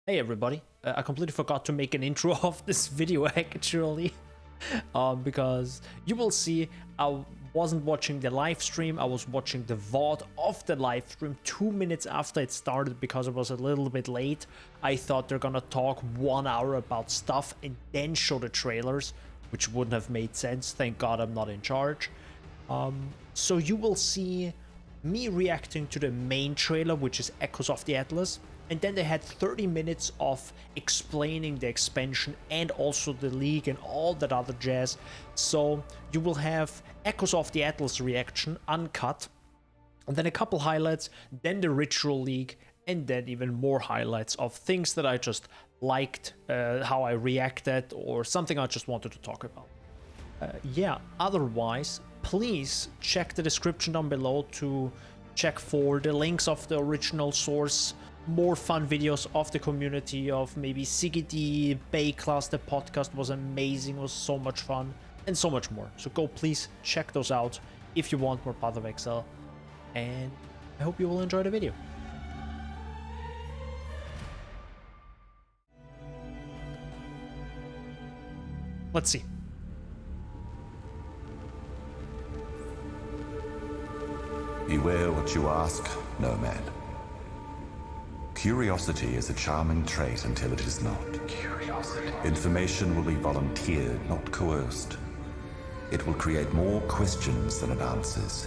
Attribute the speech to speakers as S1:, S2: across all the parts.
S1: Hey everybody, I completely forgot to make an intro of this video actually, because you will see I wasn't watching the live stream, I was watching the VOD of the live stream 2 minutes after it started because it was a little bit late. I thought they're gonna talk 1 hour about stuff and then show the trailers, which wouldn't have made sense. Thank God I'm not in charge. So you will see me reacting to the main trailer, which is Echoes of the Atlas. And then they had 30 minutes of explaining the expansion and also the league and all that other jazz. So you will have Echoes of the Atlas reaction, uncut, and then a couple highlights, then the Ritual League, and then even more highlights of things that I just liked, how I reacted, or something I just wanted to talk about. Yeah, otherwise, please check the description down below to check for the links of the original source, more fun videos of the community, of maybe ZiggyD, Baeclast, the podcast was amazing, was so much fun, and so much more. So go please check those out if you want more Path of Exile, and I hope you will enjoy the video. Let's see.
S2: Beware what you ask, Nomad. Curiosity is a charming trait until it is not. Curiosity. Information will be volunteered, not coerced. It will create more questions than it answers.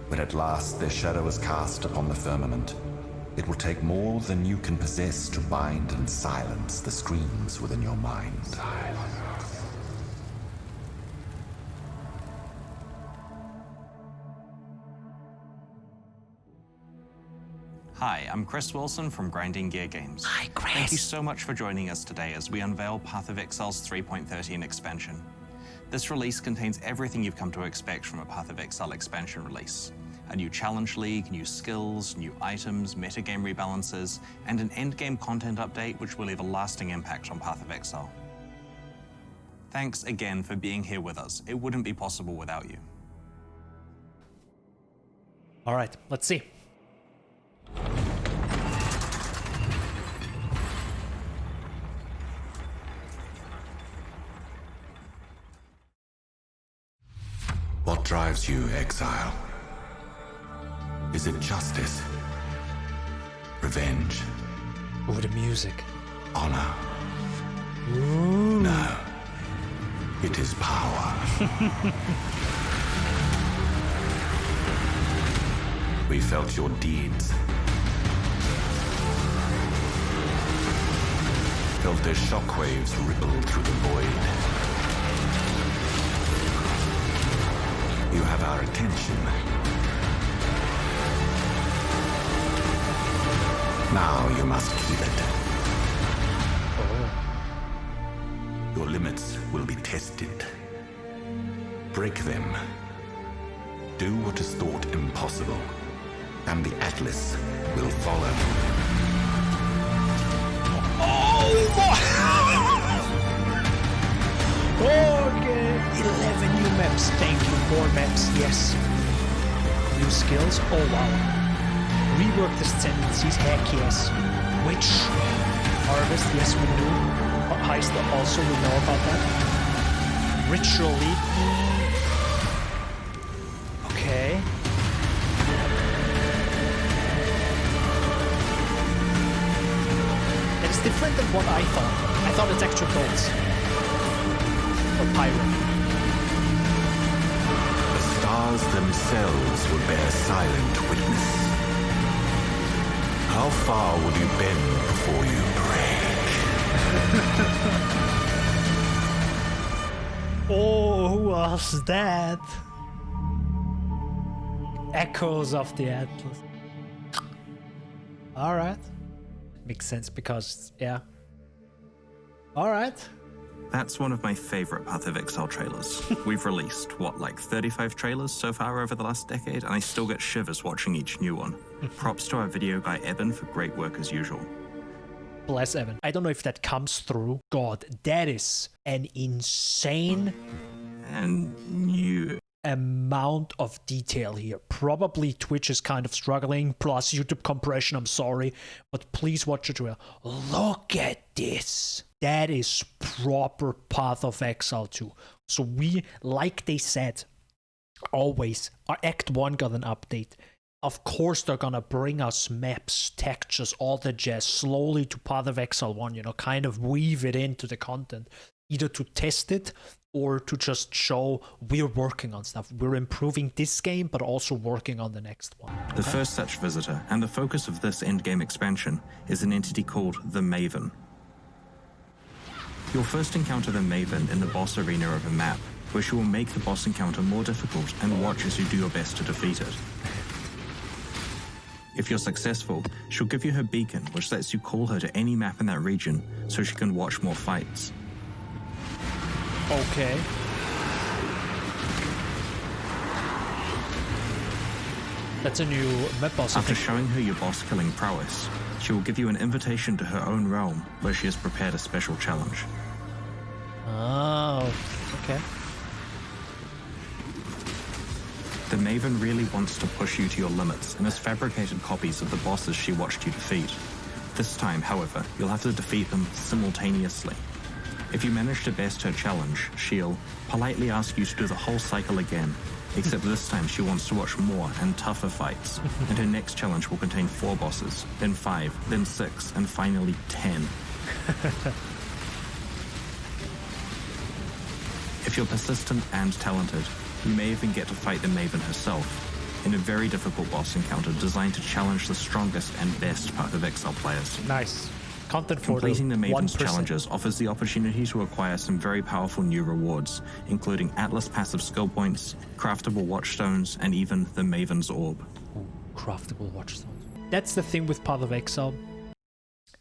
S2: When at last their shadow is cast upon the firmament, it will take more than you can possess to bind and silence the screams within your mind. Silence.
S3: Hi, I'm Chris Wilson from Grinding Gear Games.
S1: Hi, Chris.
S3: Thank you so much for joining us today as we unveil Path of Exile's 3.13 expansion. This release contains everything you've come to expect from a Path of Exile expansion release. A new challenge league, new skills, new items, metagame rebalances, and an endgame content update which will leave a lasting impact on Path of Exile. Thanks again for being here with us. It wouldn't be possible without you.
S1: All right, let's see.
S2: What drives you, Exile? Is it justice? Revenge?
S1: Oh, the music.
S2: Honor?
S1: Ooh.
S2: No. It is power. We felt your deeds. Felt their shockwaves ripple through the void. You have our attention. Now you must keep it. Your limits will be tested. Break them. Do what is thought impossible, and the Atlas will follow.
S1: Okay, 11 new maps, thank you, more maps, yes. New skills, oh wow. Rework the Ascendancies, heck yes. Witch, Harvest, yes we knew. Heist also, we know about that. Ritual League. Okay. It's different than what I thought. I thought it's extra golds. Or pirate.
S2: The stars themselves will bear silent witness. How far will you bend before you break?
S1: Oh, who was that? Echoes of the Atlas. Alright. Makes sense because, yeah. Alright.
S3: That's one of my favorite Path of Exile trailers. We've released, what, like 35 trailers so far over the last decade, and I still get shivers watching each new one. Props to our video guy Evan for great work as usual.
S1: Bless Evan. I don't know if that comes through. God, that is an insane
S3: And new.
S1: amount of detail here. Probably Twitch is kind of struggling, plus YouTube compression, I'm sorry, but please watch it well. Look at this. That is proper Path of Exile 2. So we, like they said, always, our Act 1 got an update. Of course they're gonna bring us maps, textures, all the jazz slowly to Path of Exile 1, you know, kind of weave it into the content, either to test it or to just show we're working on stuff. We're improving this game, but also working on the next one.
S3: The first such visitor, and the focus of this endgame expansion, is an entity called the Maven. You'll first encounter the Maven in the boss arena of a map, where she will make the boss encounter more difficult and watch as you do your best to defeat it. If you're successful, she'll give you her beacon, which lets you call her to any map in that region so she can watch more fights.
S1: Okay. That's a new map boss.
S3: After showing her your boss killing prowess, she will give you an invitation to her own realm, where she has prepared a special challenge.
S1: Oh, okay.
S3: The Maven really wants to push you to your limits and has fabricated copies of the bosses she watched you defeat. This time, however, you'll have to defeat them simultaneously. If you manage to best her challenge, she'll politely ask you to do the whole cycle again, except this time she wants to watch more and tougher fights, and her next challenge will contain 4 bosses, then 5, then 6, and finally 10. If you're persistent and talented, you may even get to fight the Maven herself in a very difficult boss encounter designed to challenge the strongest and best Path of Exile players.
S1: Nice. Content for
S3: Completing the Maven's
S1: 1%.
S3: challenges offers the opportunity to acquire some very powerful new rewards, including Atlas passive skill points, craftable watchstones, and even the Maven's Orb.
S1: Ooh, craftable watchstones. That's the thing with Path of Exile,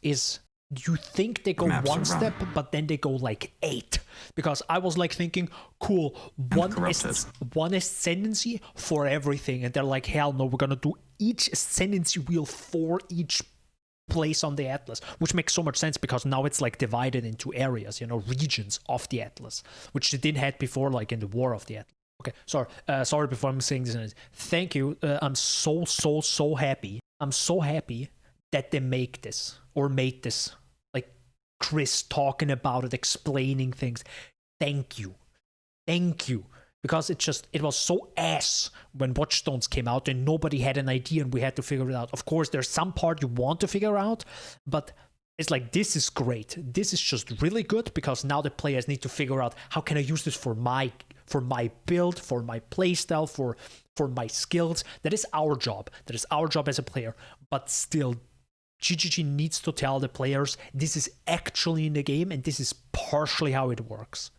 S1: is you think they go
S3: Maps
S1: one
S3: around.
S1: step, but then they go like 8. Because I was like thinking, cool, one ascendancy for everything. And they're like, hell no, we're going to do each ascendancy wheel for each place on the Atlas, which makes so much sense because now it's like divided into areas, you know, regions of the Atlas, which they didn't have before, like in the War of the Atlas. Okay, sorry before I'm saying this. Thank you. I'm so happy. I'm so happy that they make this or made this. Like Chris talking about it, explaining things. Thank you. Because it was so ass when Watchstones came out and nobody had an idea and we had to figure it out. Of course, there's some part you want to figure out, but it's like, this is great. This is just really good because now the players need to figure out, how can I use this for my build, for my playstyle, for my skills. That is our job. That is our job as a player. But still, GGG needs to tell the players this is actually in the game and this is partially how it works.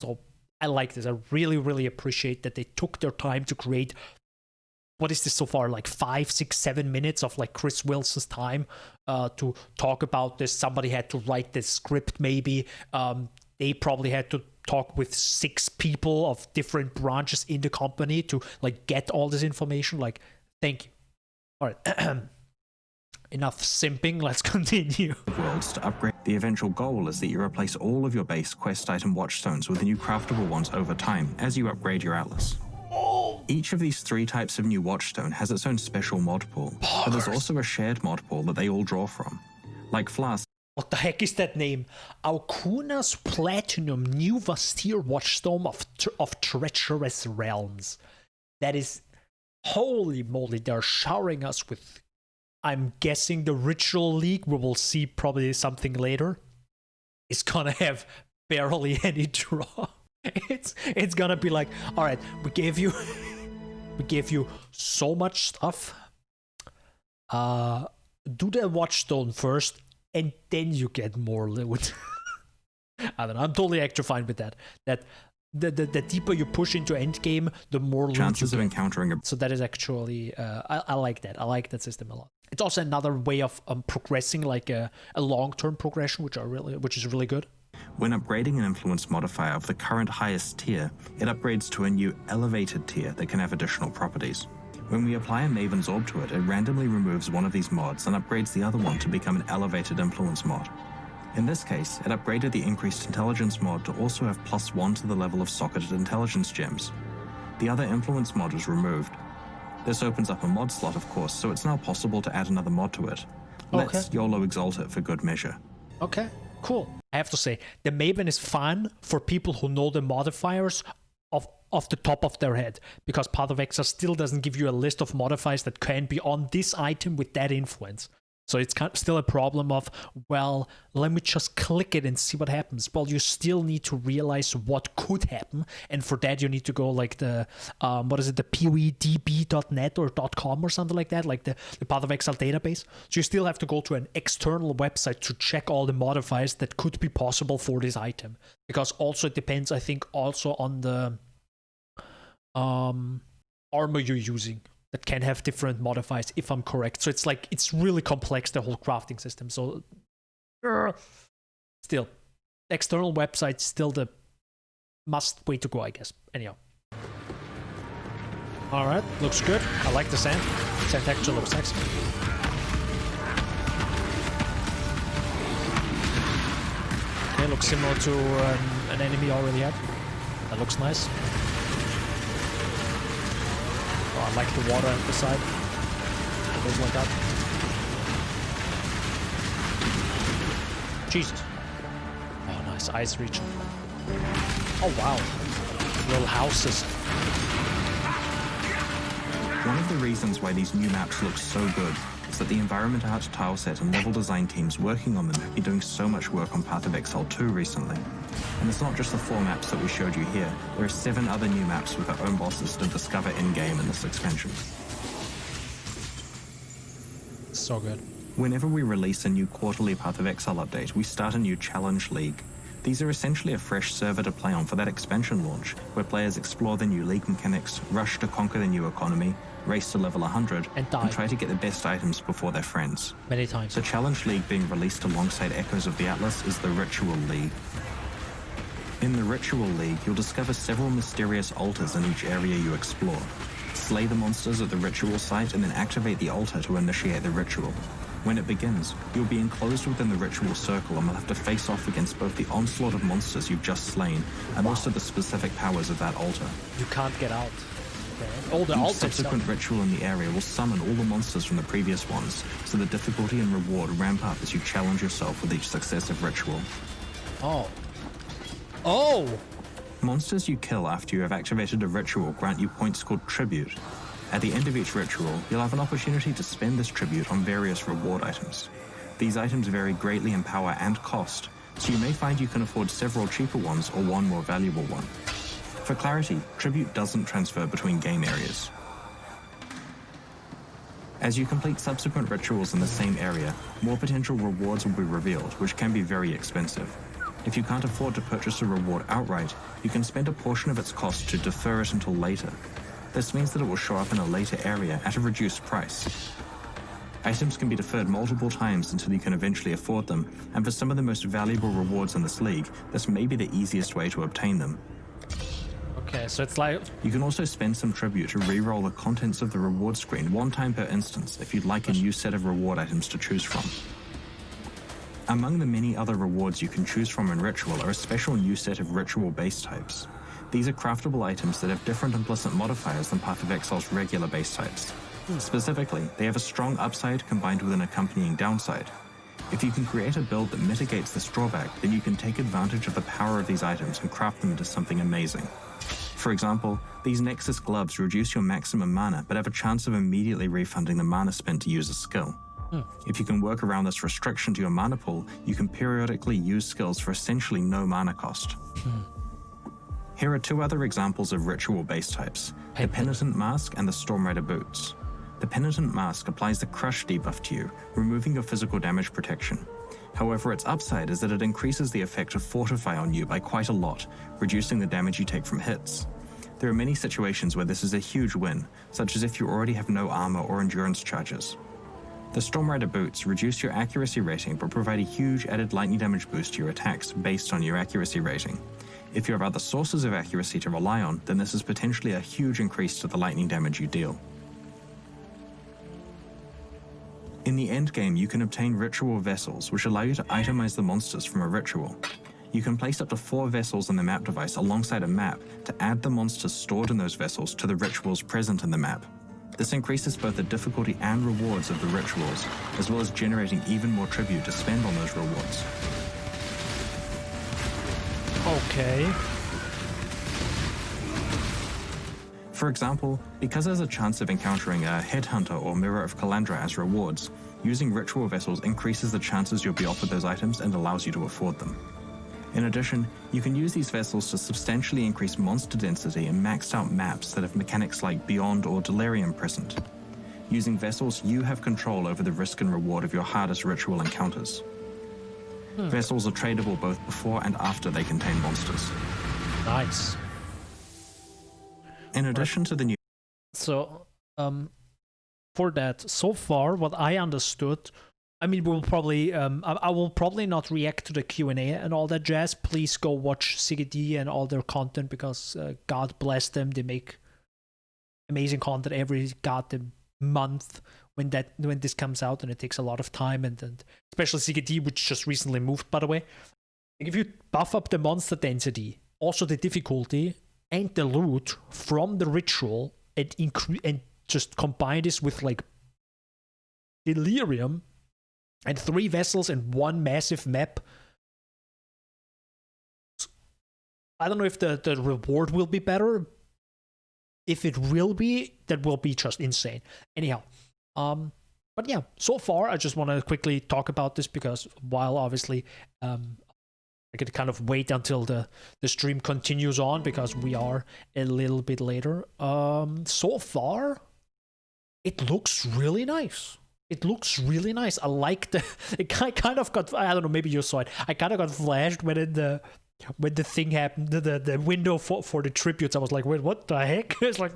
S1: So I like this. I really appreciate that they took their time to create, what is this so far, like 5, 6, 7 minutes of like Chris Wilson's time to talk about this. Somebody had to write the script maybe. They probably had to talk with 6 people of different branches in the company to like get all this information. Like, thank you. All right. Enough simping, let's continue.
S3: Worlds to upgrade. The eventual goal is that you replace all of your base quest item watchstones with the new craftable ones over time as you upgrade your Atlas. Each of these 3 types of new watchstone has its own special mod pool, but there's also a shared mod pool that they all draw from. Like Flask.
S1: What the heck is that name? Alcuna's Platinum New Vastir Watchstone of Treacherous Realms. That is, holy moly, they're showering us with, I'm guessing, the Ritual League, we will see probably something later, is gonna have barely any draw. It's gonna be like, all right, we gave you so much stuff. Do the Watchstone first, and then you get more loot. I don't know. I'm totally actually fine with that. That the deeper you push into endgame, the more loot
S3: chances
S1: you
S3: of
S1: get.
S3: encountering a
S1: So that is actually I like that. I like that system a lot. It's also another way of progressing, like a long-term progression, which is really good.
S3: When upgrading an influence modifier of the current highest tier, it upgrades to a new elevated tier that can have additional properties. When we apply a Maven's Orb to it, it randomly removes one of these mods and upgrades the other one to become an elevated influence mod. In this case, it upgraded the increased intelligence mod to also have +1 to the level of socketed intelligence gems. the other influence mod is removed. This opens up a mod slot, of course, so it's now possible to add another mod to it. Let's YOLO exalt it for good measure.
S1: Okay, cool. I have to say, the Maven is fun for people who know the modifiers off the top of their head, because Path of Exile still doesn't give you a list of modifiers that can be on this item with that influence. So it's still a problem of, well, let me just click it and see what happens. Well, you still need to realize what could happen, and for that you need to go like the, the pewdb.net or .com or something like that, like the Path of Exile database. So you still have to go to an external website to check all the modifiers that could be possible for this item. Because also it depends, I think, also on the armor you're using. That can have different modifiers, if I'm correct. So it's like, it's really complex, the whole crafting system. So still, external website still the must way to go, I guess. Anyhow. All right, looks good. I like the sand. Sand texture looks nice. Okay, looks similar to an enemy I already had. That looks nice. Oh, I like the water at the side. It goes like that. Jesus. Oh, nice. Ice region. Oh, wow. Little houses.
S3: One of the reasons why these new maps look so good is that the environment art tileset and level design teams working on them have been doing so much work on Path of Exile 2 recently. And it's not just the 4 maps that we showed you here. There are 7 other new maps with their own bosses to discover in-game in this expansion.
S1: So good.
S3: Whenever we release a new quarterly Path of Exile update, we start a new challenge league. These are essentially a fresh server to play on for that expansion launch, where players explore the new league mechanics, rush to conquer the new economy, race to level 100, and try to get the best items before their friends.
S1: Many times.
S3: The challenge league being released alongside Echoes of the Atlas is the Ritual League. In the Ritual League, you'll discover several mysterious altars in each area you explore. Slay the monsters at the ritual site and then activate the altar to initiate the ritual. When it begins, you'll be enclosed within the ritual circle and will have to face off against both the onslaught of monsters you've just slain and also the specific powers of that altar.
S1: You can't get out. Okay. All the
S3: Each subsequent ritual in the area will summon all the monsters from the previous ones, so the difficulty and reward ramp up as you challenge yourself with each successive ritual.
S1: Oh. Oh!
S3: Monsters you kill after you have activated a ritual grant you points called Tribute. At the end of each ritual, you'll have an opportunity to spend this tribute on various reward items. These items vary greatly in power and cost, so you may find you can afford several cheaper ones or one more valuable one. For clarity, tribute doesn't transfer between game areas. As you complete subsequent rituals in the same area, more potential rewards will be revealed, which can be very expensive. If you can't afford to purchase a reward outright, you can spend a portion of its cost to defer it until later. This means that it will show up in a later area at a reduced price. Items can be deferred multiple times until you can eventually afford them, and for some of the most valuable rewards in this league, this may be the easiest way to obtain them.
S1: Okay, so it's like...
S3: You can also spend some tribute to re-roll the contents of the reward screen one time per instance if you'd like a new set of reward items to choose from. Among the many other rewards you can choose from in Ritual are a special new set of Ritual base types. These are craftable items that have different implicit modifiers than Path of Exile's regular base types. Specifically, they have a strong upside combined with an accompanying downside. If you can create a build that mitigates this drawback, then you can take advantage of the power of these items and craft them into something amazing. For example, these Nexus gloves reduce your maximum mana, but have a chance of immediately refunding the mana spent to use a skill. If you can work around this restriction to your mana pool, you can periodically use skills for essentially no mana cost. Here are 2 other examples of Ritual base types, the Penitent Mask and the Stormrider Boots. The Penitent Mask applies the Crush debuff to you, removing your physical damage protection. However, its upside is that it increases the effect of Fortify on you by quite a lot, reducing the damage you take from hits. There are many situations where this is a huge win, such as if you already have no armor or endurance charges. The Stormrider Boots reduce your accuracy rating but provide a huge added lightning damage boost to your attacks based on your accuracy rating. If you have other sources of accuracy to rely on, then this is potentially a huge increase to the lightning damage you deal. In the endgame, you can obtain ritual vessels, which allow you to itemize the monsters from a ritual. You can place up to 4 vessels in the map device alongside a map to add the monsters stored in those vessels to the rituals present in the map. This increases both the difficulty and rewards of the rituals, as well as generating even more tribute to spend on those rewards.
S1: Okay.
S3: For example, because there's a chance of encountering a Headhunter or Mirror of Calandra as rewards, using ritual vessels increases the chances you'll be offered those items and allows you to afford them. In addition, you can use these vessels to substantially increase monster density in maxed out maps that have mechanics like Beyond or Delirium present. Using vessels, you have control over the risk and reward of your hardest ritual encounters. Vessels are tradable both before and after they contain monsters.
S1: Nice.
S3: In addition to the new...
S1: So, for that, so far, what I understood, I mean, we'll probably, I will probably not react to the Q&A and all that jazz. Please go watch ZiggyD and all their content, because God bless them. They make amazing content every goddamn month when this comes out, and it takes a lot of time, and especially ZiggyD, which just recently moved, by the way. If you buff up the monster density, also the difficulty, and the loot from the ritual, and just combine this with like Delirium, and 3 vessels and 1 massive map. I don't know if the reward will be better. If it will be, that will be just insane. Anyhow, but yeah, so far I just want to quickly talk about this, because while obviously I could kind of wait until the stream continues on, because we are a little bit later. So far, it looks really nice. It looks really nice. I like it kind of got, I don't know, maybe you saw it. I kind of got flashed when the thing happened, the window for the tributes. I was like, wait, what the heck? It's like,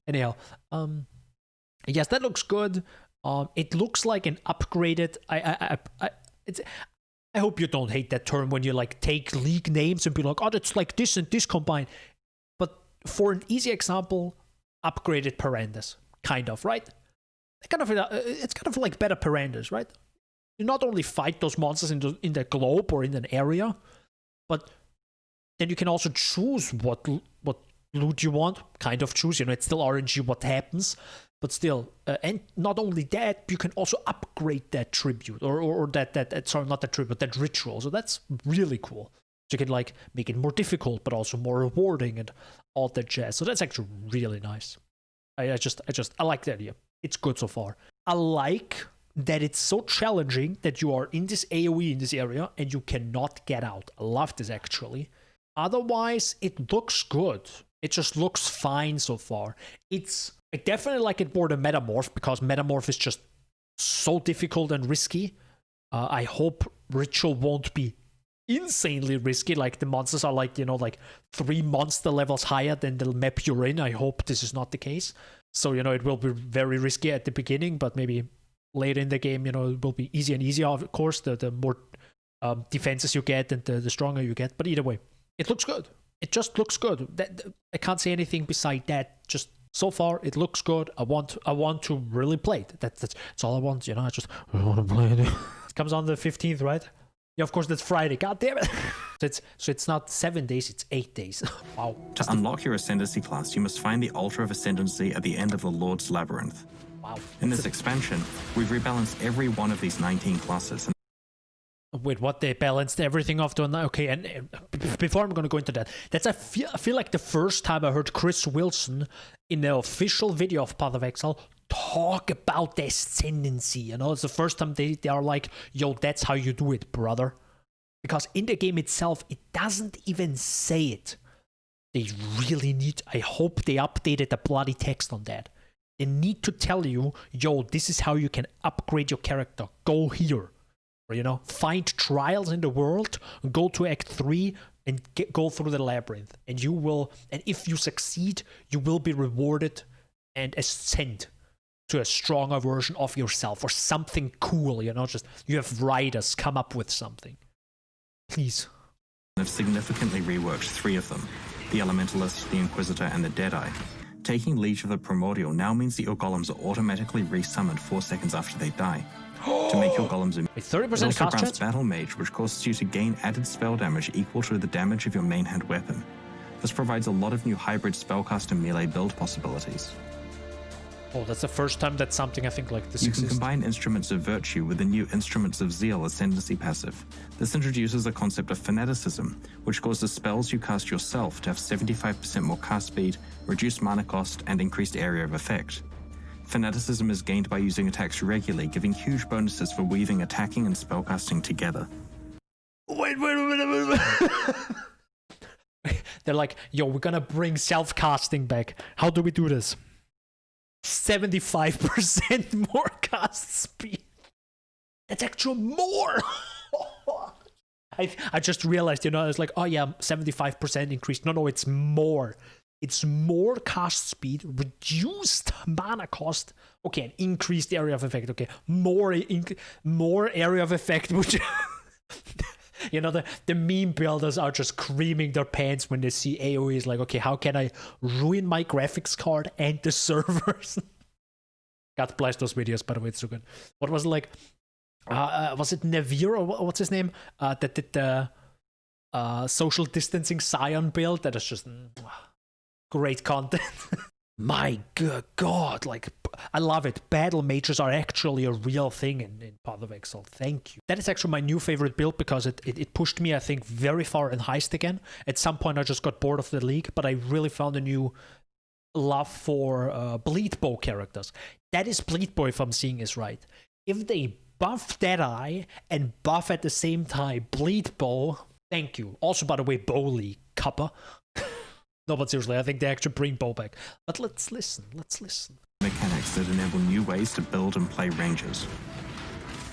S1: anyhow, yes, that looks good. It looks like an upgraded, I hope you don't hate that term when you like take league names and be like, oh, that's like this and this combined. But for an easy example, upgraded Parandas, kind of, right? It's kind of like better Parandas, right? You not only fight those monsters in the globe or in an area, but then you can also choose what loot you want. Kind of choose, it's still RNG what happens, but still. And not only that, you can also upgrade that tribute or that sorry, not that tribute, that ritual. So that's really cool. So you can like make it more difficult, but also more rewarding and all that jazz. So that's actually really nice. I like the idea. It's good so far. I like that it's so challenging that you are in this AoE in this area and you cannot get out. I love this actually. Otherwise, it looks good. It just looks fine so far. I definitely like it more than Metamorph, because Metamorph is just so difficult and risky. I hope Ritual won't be insanely risky. Like the monsters are like, like 3 monster levels higher than the map you're in. I hope this is not the case. So, it will be very risky at the beginning, but maybe later in the game, it will be easier and easier, of course, the more defenses you get and the stronger you get. But either way, it looks good. It just looks good. I can't say anything beside that. Just so far, it looks good. I want to really play it. That's all I want, I just want to play it. It comes on the 15th, right? Yeah, of course, that's Friday. God damn it. So it's not 7 days, it's 8 days. Wow.
S3: To unlock your Ascendancy class, you must find the Altar of Ascendancy at the end of the Lord's Labyrinth.
S1: Wow.
S3: In this expansion, we've rebalanced every one of these 19 classes.
S1: Wait, what? They balanced everything off to... Okay, and before I'm going to go into that, I feel like the first time I heard Chris Wilson in the official video of Path of Exile talk about the Ascendancy. It's the first time they are like, yo, that's how you do it, brother. Because in the game itself, it doesn't even say it. They really need... I hope they updated the bloody text on that. They need to tell you, yo, this is how you can upgrade your character. Go here. Or, find trials in the world, go to Act 3, and go through the labyrinth. And you will... And if you succeed, you will be rewarded and ascend to a stronger version of yourself or something cool, just you have writers come up with something. Please.
S3: I've significantly reworked 3 of them, the Elementalist, the Inquisitor, and the Deadeye. Taking Liege of the Primordial now means that your golems are automatically resummoned 4 seconds after they die. to make your golems immune.
S1: 30%
S3: It also
S1: cast
S3: grants
S1: chance?
S3: Battle Mage, which causes you to gain added spell damage equal to the damage of your main hand weapon. This provides a lot of new hybrid spellcast and melee build possibilities.
S1: Oh, that's the first time that something I think like this
S3: You can
S1: exists.
S3: combine Instruments of Virtue with the new Instruments of Zeal Ascendancy passive. This introduces the concept of fanaticism, which causes spells you cast yourself to have 75% more cast speed, reduced mana cost, and increased area of effect. Fanaticism is gained by using attacks regularly, giving huge bonuses for weaving attacking and spellcasting together.
S1: Wait. They're like, yo, we're gonna bring self-casting back. How do we do this? 75% more cast speed. That's actually more. I just realized, I was like, oh yeah, 75% increase. No, it's more. It's more cast speed, reduced mana cost. Okay, an increased area of effect. Okay, more area of effect, which the meme builders are just creaming their pants when they see AoE is like, okay, how can I ruin my graphics card and the servers? God bless those videos, by the way, it's so good. What was it like? Was it Nevir or what's his name? That did the social distancing Scion build. That is just great content. My God, like, I love it. Battle mages are actually a real thing in Path of Exile. Thank you. That is actually my new favorite build because it pushed me, I think, very far in Heist again. At some point, I just got bored of the league, but I really found a new love for Bleed Bow characters. That is Bleed Bow, if I'm seeing this right. If they buff Deadeye and buff at the same time Bleed Bow, thank you. Also, by the way, Bow League, Cuppa. No, but seriously, I think they actually bring Bow back. But let's listen.
S3: Mechanics that enable new ways to build and play ranges.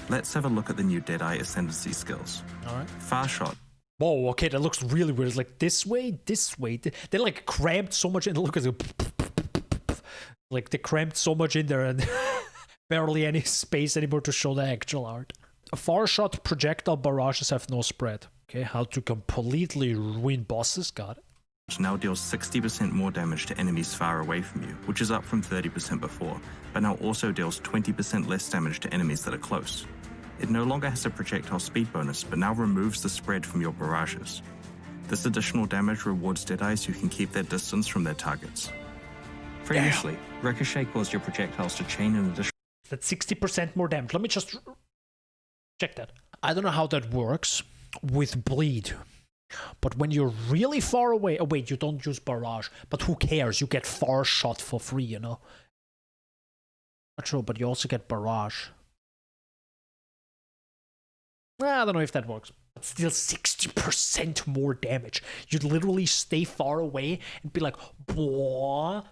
S3: Let's have a look at the new Deadeye Ascendancy skills.
S1: Alright.
S3: Far shot.
S1: Whoa, okay, that looks really weird. It's like this way. They like crammed so much in. Look at it. Like they crammed so much in there and barely any space anymore to show the actual art. A far shot projectile barrages have no spread. Okay, how to completely ruin bosses. Got it.
S3: Now deals 60% more damage to enemies far away from you, which is up from 30% before, but now also deals 20% less damage to enemies that are close. It no longer has a projectile speed bonus, but now removes the spread from your barrages. This additional damage rewards Deadeyes who can keep their distance from their targets. Previously, Ricochet caused your projectiles to chain an additional...
S1: That's 60% more damage. Let me just check that. I don't know how that works with Bleed. But when you're really far away... Oh, wait, you don't use barrage. But who cares? You get far shot for free, Not true, but you also get barrage. I don't know if that works. But still 60% more damage. You'd literally stay far away and be like, boah,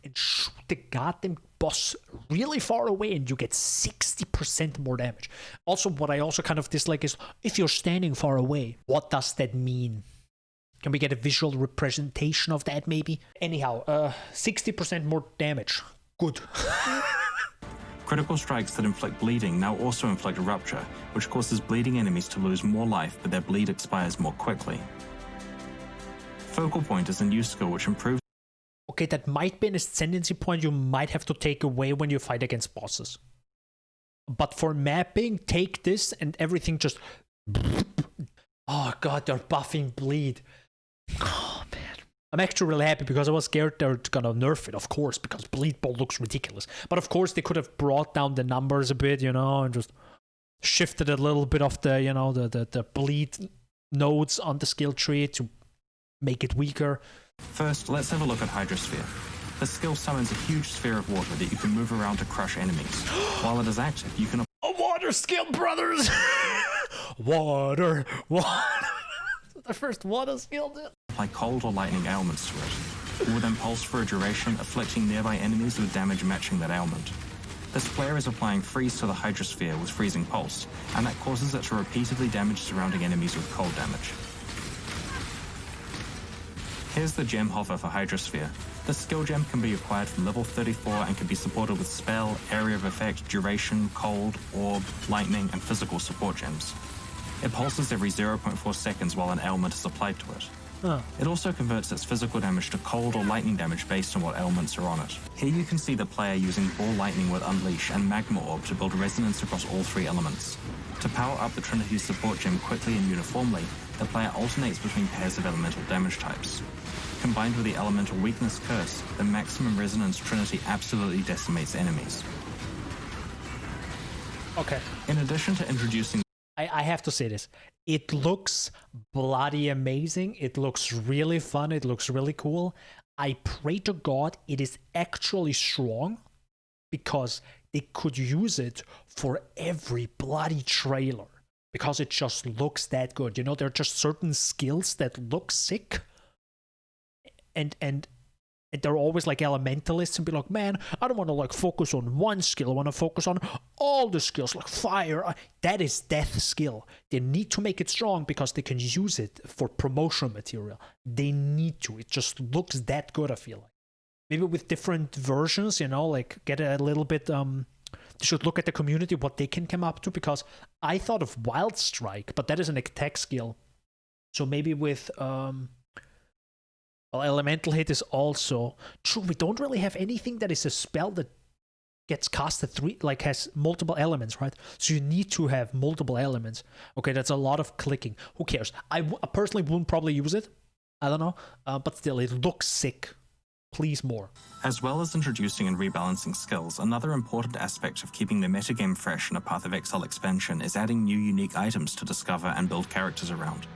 S1: and shoot the goddamn boss really far away and you get 60% more damage. Also, what I also kind of dislike is if you're standing far away, what does that mean? Can we get a visual representation of that maybe? Anyhow, 60% more damage. Good.
S3: Critical strikes that inflict bleeding now also inflict rupture, which causes bleeding enemies to lose more life, but their bleed expires more quickly. Focal Point is a new skill which improves...
S1: Okay, that might be an ascendancy point you might have to take away when you fight against bosses. But for mapping, take this and everything just... Oh god, they're buffing bleed. Oh man. I'm actually really happy because I was scared they're gonna nerf it, of course, because Bleed Bow looks ridiculous. But of course they could have brought down the numbers a bit, and just shifted a little bit of the, the bleed nodes on the skill tree to make it weaker.
S3: First, let's have a look at Hydrosphere. This skill summons a huge sphere of water that you can move around to crush enemies. While it is active, you can...
S1: A water skill, brothers! Water. The first water skill, dude.
S3: Apply cold or lightning ailments to it. It will then pulse for a duration, afflicting nearby enemies with damage matching that ailment. This player is applying freeze to the Hydrosphere with freezing pulse, and that causes it to repeatedly damage surrounding enemies with cold damage. Here's the gem hover for Hydrosphere. This skill gem can be acquired from level 34 and can be supported with spell, area of effect, duration, cold, orb, lightning, and physical support gems. It pulses every 0.4 seconds while an ailment is applied to it. It also converts its physical damage to cold or lightning damage based on what elements are on it. Here you can see the player using Ball Lightning with Unleash and Magma Orb to build resonance across all 3 elements. To power up the Trinity's support gem quickly and uniformly, the player alternates between pairs of elemental damage types. Combined with the elemental weakness curse, the maximum resonance Trinity absolutely decimates enemies.
S1: Okay.
S3: In addition to introducing...
S1: I have to say this. It looks bloody amazing. It looks really fun. It looks really cool. I pray to God it is actually strong, because they could use it for every bloody trailer, because it just looks that good. You know, there are just certain skills that look sick, and they're always like elementalists and be like, man, I don't want to like focus on one skill. I want to focus on all the skills, like fire. That is death skill. They need to make it strong because they can use it for promotion material. They need to. It just looks that good, I feel like. Maybe with different versions, you know, like get a little bit, they should look at the community, what they can come up to, because I thought of Wild Strike, but that is an attack skill. So maybe with, well, Elemental Hit is also true. We don't really have anything that is a spell that gets cast at 3, like has multiple elements, right? So you need to have multiple elements. Okay, that's a lot of clicking. Who cares? I personally wouldn't probably use it. I don't know, but still, it looks sick. Please more.
S3: As well as introducing and rebalancing skills, another important aspect of keeping the metagame fresh in a Path of Exile expansion is adding new unique items to discover and build characters around.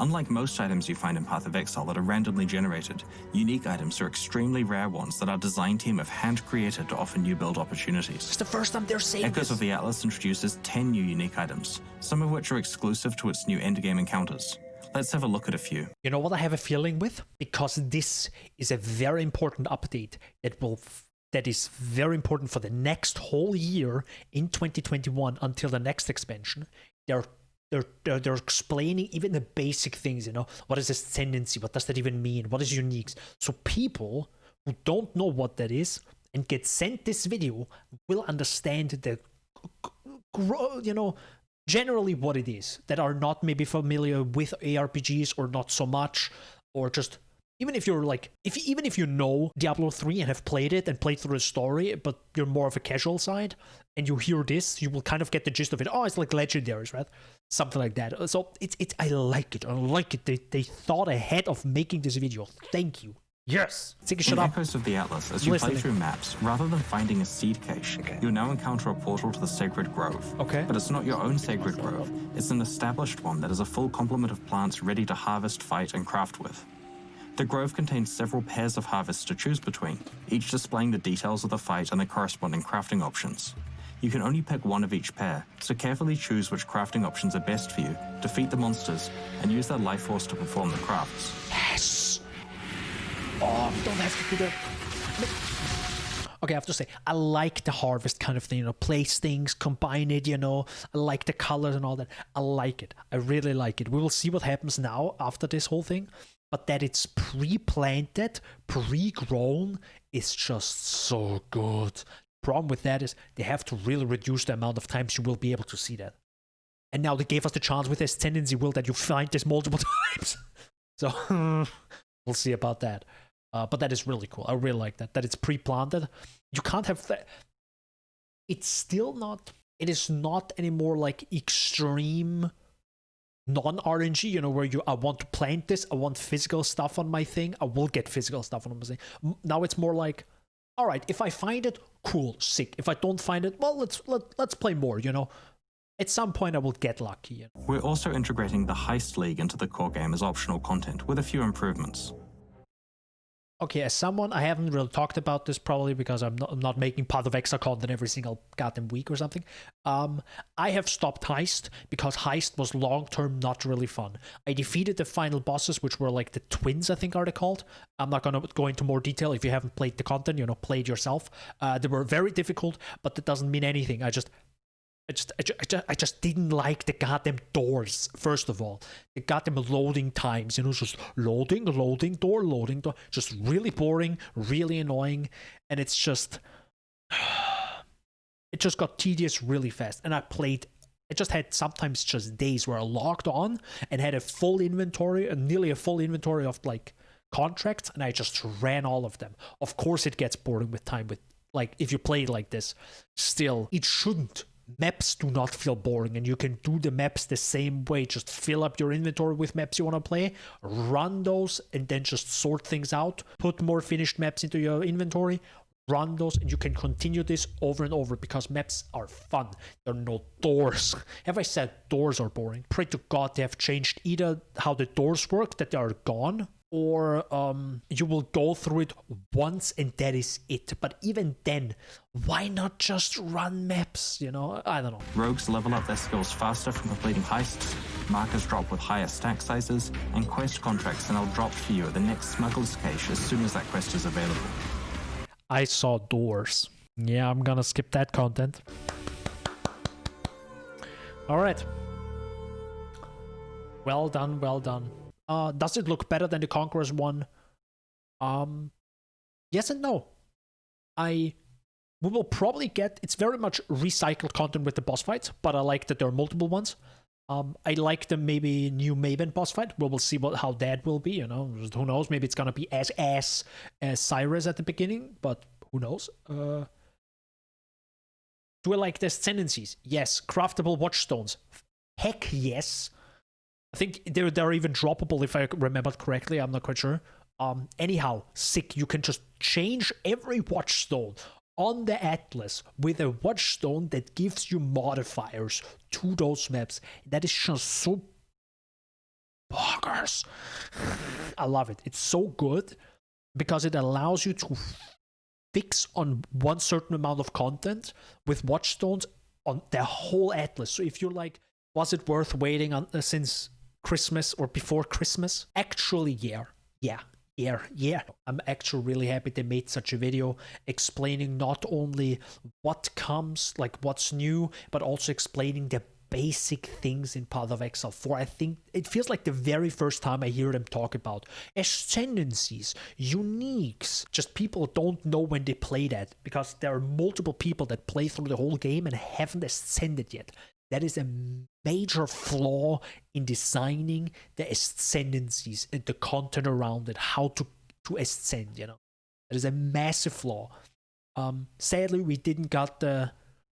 S3: Unlike most items you find in Path of Exile that are randomly generated, unique items are extremely rare ones that our design team have hand-created to offer new build opportunities.
S1: It's the first time they're saying
S3: Echoes
S1: this.
S3: of the Atlas introduces 10 new unique items, some of which are exclusive to its new endgame encounters. Let's have a look at a few.
S1: You know what I have a feeling with? Because this is a very important update that is very important for the next whole year in 2021 until the next expansion. They're explaining even the basic things, you know. What is Ascendancy? What does that even mean? What is uniques? So people who don't know what that is and get sent this video will understand the, you know, generally what it is, that are not maybe familiar with ARPGs or not so much, or just even if you're like, even if you know Diablo 3 and have played it and played through the story, but you're more of a casual side, and you hear this, you will kind of get the gist of it. Oh, it's like legendaries, right? Something like that. So it's I like it. I like it. They thought ahead of making this video. Thank you. Yes. Ziggy, shut up.
S3: Echoes of the Atlas, as you play through maps, rather than finding a seed cache, you'll now encounter a portal to the Sacred Grove.
S1: Okay.
S3: But it's not your own Sacred Grove. It's an established one that is a full complement of plants ready to harvest, fight, and craft with. The grove contains several pairs of harvests to choose between, each displaying the details of the fight and the corresponding crafting options. You can only pick one of each pair, so carefully choose which crafting options are best for you, defeat the monsters, and use their life force to perform the crafts.
S1: Yes! Oh, we don't have to do that. Okay, I have to say, I like the harvest kind of thing, you know, place things, combine it, you know, I like the colors and all that. I like it. I really like it. We will see what happens now after this whole thing, but that it's pre-planted, pre-grown is just so good. Problem with that is they have to really reduce the amount of times you will be able to see that. And now they gave us the chance with this tendency will that you find this multiple times. So we'll see about that. But that is really cool. I really like that it's pre-planted. You can't have that. It's still not, it is not anymore like extreme non-RNG, you know, where I want to plant this, I want physical stuff on my thing, I will get physical stuff on my thing. Now it's more like, all right, if I find it, cool, sick. If I don't find it, well, let's play more, you know. At some point I will get lucky. You know?
S3: We're also integrating the Heist League into the core game as optional content with a few improvements.
S1: Okay, as someone, I haven't really talked about this probably because I'm not making Path of Exile content every single goddamn week or something. I have stopped Heist because Heist was long-term not really fun. I defeated the final bosses, which were like the twins, I think are they called. I'm not going to go into more detail. If you haven't played the content, you know, play it yourself. They were very difficult, but that doesn't mean anything. I just didn't like the goddamn doors, first of all. The goddamn loading times, you know, just loading door. Just really boring, really annoying. And it's just, it just got tedious really fast. And I played I just had sometimes just days where I logged on and had a full inventory, nearly a full inventory of like contracts, and I just ran all of them. Of course it gets boring with time, with like if you play it like this. Still, it shouldn't. Maps do not feel boring, and you can do the maps the same way. Just fill up your inventory with maps you want to play, run those, and then just sort things out. Put more finished maps into your inventory, run those, and you can continue this over and over because maps are fun. There are no doors. Have I said doors are boring? Pray to God they have changed either how the doors work, that they are gone, or you will go through it once and that is it. But even then, why not just run maps, you know? I don't know.
S3: Rogues level up their skills faster from completing heists, markers drop with higher stack sizes, and quest contracts now drop for you at the next smuggler's cache as soon as that quest is available.
S1: I saw doors. Yeah, I'm gonna skip that content. Alright. Well done, well done. Does it look better than the Conqueror's one? Yes and no. We will probably get, it's very much recycled content with the boss fights, but I like that there are multiple ones. I like the maybe new Maven boss fight. We'll see how that will be, you know. Who knows? Maybe it's gonna be as Cyrus at the beginning, but who knows? Do I like the Ascendancies? Yes. Craftable watchstones? Heck yes. I think they're even droppable if I remembered correctly. I'm not quite sure. Anyhow, sick. You can just change every watchstone on the Atlas with a watchstone that gives you modifiers to those maps. That is just so bonkers. I love it. It's so good because it allows you to fix on one certain amount of content with watchstones on the whole Atlas. So if you're like, was it worth waiting on since Christmas or before Christmas? Actually, yeah. I'm actually really happy they made such a video explaining not only what comes, like what's new, but also explaining the basic things in Path of Exile 4. I think it feels like the very first time I hear them talk about ascendancies, uniques. Just people don't know when they play that because there are multiple people that play through the whole game and haven't ascended yet. That is a major flaw in designing the ascendancies and the content around it, how to ascend, you know. That is a massive flaw. Sadly, we didn't got the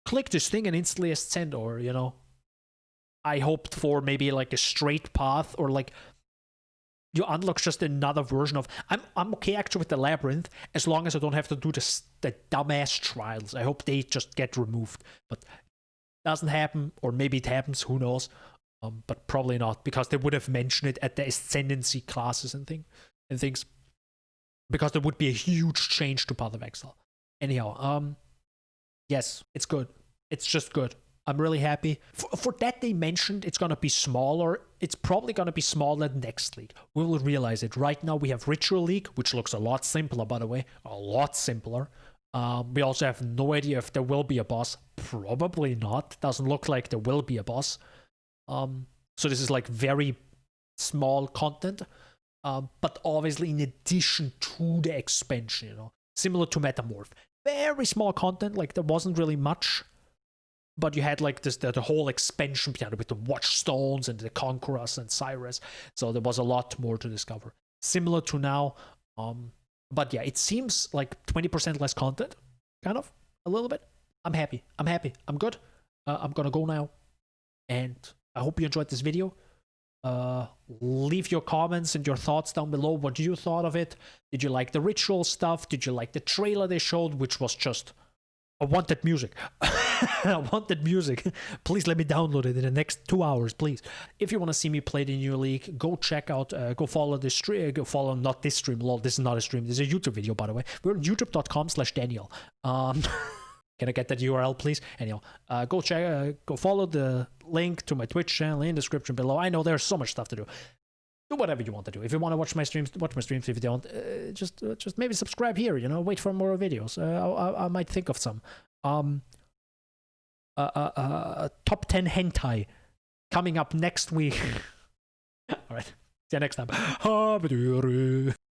S1: click this thing and instantly ascend, or, you know, I hoped for maybe like a straight path, or like you unlock just another version of, I'm okay actually with the labyrinth as long as I don't have to do the dumbass trials. I hope they just get removed, but doesn't happen, or maybe it happens, who knows, but probably not, because they would have mentioned it at the ascendancy classes and things, because there would be a huge change to Path of Exile. Anyhow, yes, it's good. It's just good. I'm really happy. For that they mentioned it's gonna be smaller. It's probably gonna be smaller next league. We will realize it. Right now we have Ritual League, which looks a lot simpler, by the way, a lot simpler. We also have no idea if there will be a boss. Probably not. Doesn't look like there will be a boss. So this is like very small content. But obviously in addition to the expansion, you know. Similar to Metamorph. Very small content, like there wasn't really much. But you had like this the whole expansion behind it with the watchstones and the Conquerors and Cyrus. So there was a lot more to discover. Similar to now. But yeah, it seems like 20% less content, kind of, a little bit. I'm happy. I'm good. I'm gonna go now. And I hope you enjoyed this video. Leave your comments and your thoughts down below. What you thought of it? Did you like the ritual stuff? Did you like the trailer they showed, which was just, I wanted music. I wanted music. Please let me download it in the next 2 hours, please. If you want to see me play the new league, go check out, go follow this stream. Go follow, not this stream, lol, this is not a stream. This is a YouTube video, by the way. We're on youtube.com/Daniel. Can I get that URL, please? Anyhow, go check, go follow the link to my Twitch channel in the description below. I know there's so much stuff to do. Do whatever you want to do. If you want to watch my streams, watch my streams. If you don't, just maybe subscribe here, you know, wait for more videos. I might think of some. Top 10 hentai coming up next week. All right, see you next time.